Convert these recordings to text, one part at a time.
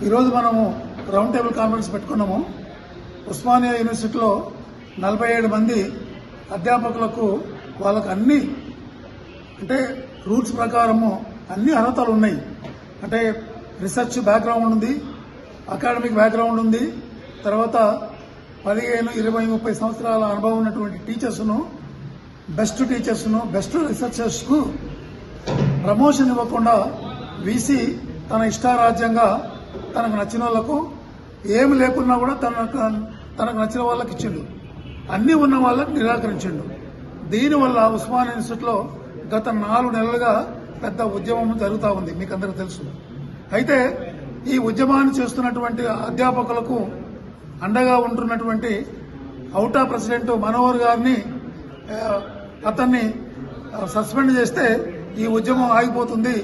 ఈరోజు మనము round table conference పెట్టుకున్నాము. ఉస్మానియా యూనివర్సిటీలో 47 మంది అధ్యాపకులకు వాళ్ళకు అన్ని అంటే రూల్స్ ప్రకారము అన్ని అర్హతలు ఉన్నాయి. అంటే రీసెర్చ్ బ్యాక్గ్రౌండ్ ఉంది, అకాడమిక్ బ్యాక్గ్రౌండ్ ఉంది, తర్వాత 15, 20, 30 సంవత్సరాల అనుభవం ఉన్నటువంటి టీచర్స్ను, బెస్ట్ టీచర్స్ను, బెస్ట్ రీసెర్చర్స్కు ప్రమోషన్ ఇవ్వకుండా వీసీ తన ఇష్టారాజ్యంగా తనకు నచ్చిన వాళ్లకు ఏమి లేకున్నా కూడా తనకు నచ్చిన వాళ్ళకి ఇచ్చిండు, అన్ని ఉన్న వాళ్ళకి నిరాకరించిండు. దీనివల్ల ఉస్మానియా యూనివర్సిటీలో గత 4 నెలలుగా పెద్ద ఉద్యమం జరుగుతూ ఉంది, మీకు అందరికీ తెలుసు. అయితే ఈ ఉద్యమాన్ని చేస్తున్నటువంటి అధ్యాపకులకు అండగా ఉంటున్నటువంటి ఔటా ప్రెసిడెంట్ మనోహర్ గారిని అతన్ని సస్పెండ్ చేస్తే ఈ ఉద్యమం ఆగిపోతుంది,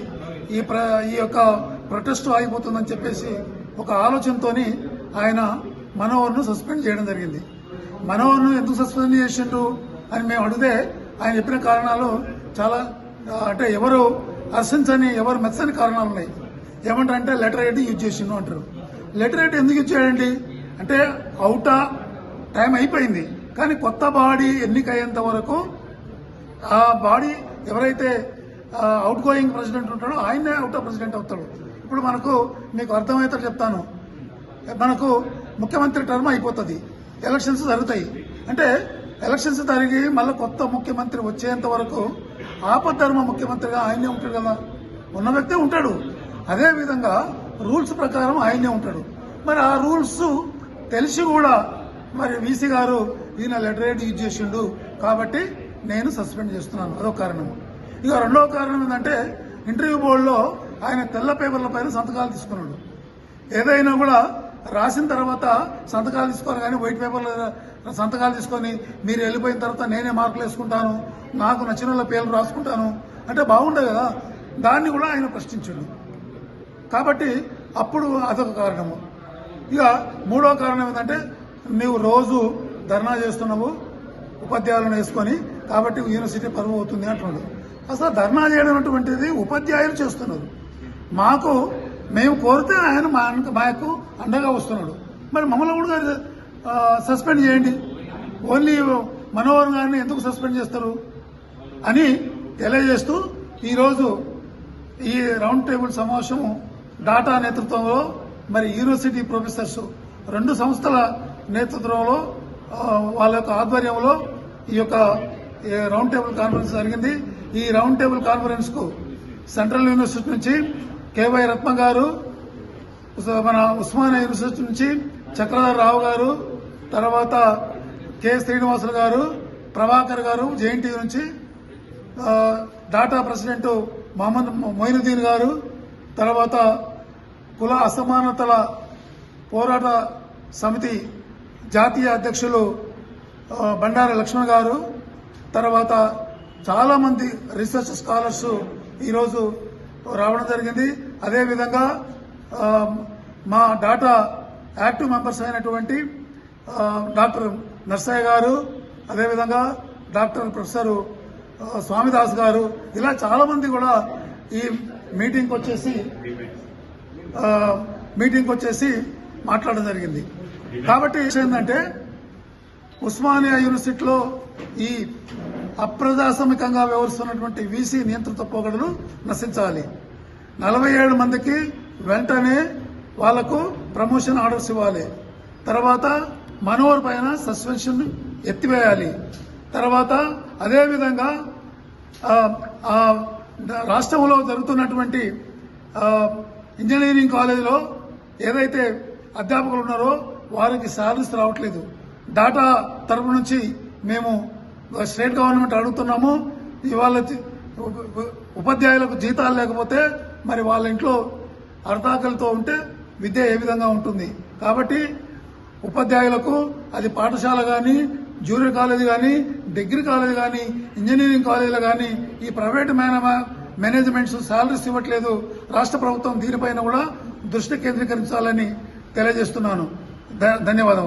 ఈ యొక్క ప్రొటెస్ట్ ఆగిపోతుందని చెప్పేసి ఒక ఆలోచనతోని ఆయన మనోహర్ను సస్పెండ్ చేయడం జరిగింది. మనోహర్ను ఎందుకు సస్పెండ్ చేసిండు అని మేము అడిగితే ఆయన చెప్పిన కారణాలు చాలా అంటే ఎవరు హర్షించని, ఎవరు మెచ్చని కారణాలు ఉన్నాయి. ఏమంటారంటే లెటర్ హెడ్ యూజ్ చేసిండు అంటారు. లెటర్ హెడ్ ఎందుకు యూజ్ చేయండి అంటే అవుటా టైం అయిపోయింది, కానీ కొత్త బాడీ ఎన్నికయ్యేంత వరకు ఆ బాడీ ఎవరైతే అవుట్ గోయింగ్ ప్రెసిడెంట్ ఉంటాడో ఆయనే అవుట్ ప్రెసిడెంట్ అవుతాడు. ఇప్పుడు మీకు అర్థమైతే చెప్తాను. మనకు ముఖ్యమంత్రి టర్మ్ అయిపోతుంది, ఎలక్షన్స్ జరుగుతాయి. అంటే ఎలక్షన్స్ జరిగి మళ్ళీ కొత్త ముఖ్యమంత్రి వచ్చేంత వరకు ఆపద్ధర్మ ముఖ్యమంత్రిగా ఆయనే ఉంటాడు కదా, ఉన్న వ్యక్తే ఉంటాడు. అదేవిధంగా రూల్స్ ప్రకారం ఆయనే ఉంటాడు. మరి ఆ రూల్స్ తెలిసి కూడా మరి వీసీ గారు ఈయన లెటర్ హెడ్ యూజ్ చేసిండు కాబట్టి నేను సస్పెండ్ చేస్తున్నాను, అదొక కారణము. ఇక రెండవ కారణం ఏంటంటే ఇంటర్వ్యూ బోర్డులో ఆయన తెల్ల పేపర్ల పైన సంతకాలు తీసుకున్నాడు. ఏదైనా కూడా రాసిన తర్వాత సంతకాలు తీసుకొని కానీ వైట్ పేపర్ల సంతకాలు తీసుకొని మీరు వెళ్ళిపోయిన తర్వాత నేనే మార్కులు వేసుకుంటాను, నాకు నచ్చిన వాళ్ళ పేర్లు రాసుకుంటాను అంటే బాగుండదు కదా, దాన్ని కూడా ఆయన ప్రశ్నించాడు. కాబట్టి అప్పుడు అదొక కారణము. ఇక మూడో కారణం ఏంటంటే నీవు రోజు ధర్నా చేస్తున్నావు ఉపాధ్యాయులను వేసుకొని, కాబట్టి యూనివర్సిటీ పరువు అవుతుంది అంటున్నాడు. అసలు ధర్నా చేయడం అటువంటిది ఉపాధ్యాయులు చేస్తున్నారు. మేము కోరితే ఆయన మాకు అండగా వస్తున్నాడు. మరి మమ్మల్ని కూడా సస్పెండ్ చేయండి, ఓన్లీ మనోహర్ గారిని ఎందుకు సస్పెండ్ చేస్తారు అని తెలియజేస్తూ ఈరోజు ఈ రౌండ్ టేబుల్ సమావేశము డాటా నేతృత్వంలో మరి యూనివర్సిటీ ప్రొఫెసర్స్ 2 సంస్థల నేతృత్వంలో వాళ్ళ యొక్క ఆధ్వర్యంలో ఈ యొక్క రౌండ్ టేబుల్ కాన్ఫరెన్స్ జరిగింది. ఈ రౌండ్ టేబుల్ కాన్ఫరెన్స్ కు సెంట్రల్ యూనివర్సిటీ నుంచి కేవై రత్న గారు, మన ఉస్మానియా యూనివర్సిటీ నుంచి చక్రధర్ రావు గారు, తర్వాత కె శ్రీనివాసులు గారు, ప్రభాకర్ గారు జేఎన్టీ నుంచి, డాటా ప్రెసిడెంట్ మహమ్మద్ మొయినుద్దీన్ గారు, తర్వాత కుల అసమానతల పోరాట సమితి జాతీయ అధ్యక్షులు బండారి లక్ష్మణ్ గారు, తర్వాత చాలా మంది రీసెర్చ్ స్కాలర్స్ ఈరోజు రావడం జరిగింది. అదేవిధంగా మా డాటా యాక్టివ్ మెంబర్స్ అయినటువంటి డాక్టర్ నర్సయ్య గారు, అదేవిధంగా డాక్టర్ ప్రొఫెసర్ స్వామిదాస్ గారు, ఇలా చాలా మంది కూడా ఈ మీటింగ్ వచ్చేసి మాట్లాడడం జరిగింది. కాబట్టి ఏంటంటే ఉస్మానియా యూనివర్సిటీలో ఈ అప్రజాస్వామికంగా వ్యవహరిస్తున్నటువంటి వీసీ నియంత్రిత పోగడలు నశించాలి. 47 మందికి వెంటనే వాళ్లకు ప్రమోషన్ ఆర్డర్స్ ఇవ్వాలి. తర్వాత మనోహర్ పైన సస్పెన్షన్ ఎత్తివేయాలి. తర్వాత అదేవిధంగా రాష్ట్రంలో జరుగుతున్నటువంటి ఇంజనీరింగ్ కాలేజీలో ఏదైతే అధ్యాపకులు ఉన్నారో వారికి శాలరీస్ రావట్లేదు. డాటా తరపు నుంచి మేము స్టేట్ గవర్నమెంట్ అడుగుతున్నాము, ఇవాళ ఉపాధ్యాయులకు జీతాలు లేకపోతే మరి వాళ్ళ ఇంట్లో అర్ధాకలతో ఉంటే విద్య ఏ విధంగా ఉంటుంది. కాబట్టి ఉపాధ్యాయులకు అది పాఠశాల కానీ, జూనియర్ కాలేజీ కానీ, డిగ్రీ కాలేజీ కానీ, ఇంజనీరింగ్ కాలేజీలు కానీ ఈ ప్రైవేట్ మేనేజ్మెంట్స్ శాలరీస్ ఇవ్వట్లేదు. రాష్ట్ర ప్రభుత్వం దీనిపైన కూడా దృష్టి కేంద్రీకరించాలని తెలియజేస్తున్నాను. ధన్యవాదాలు.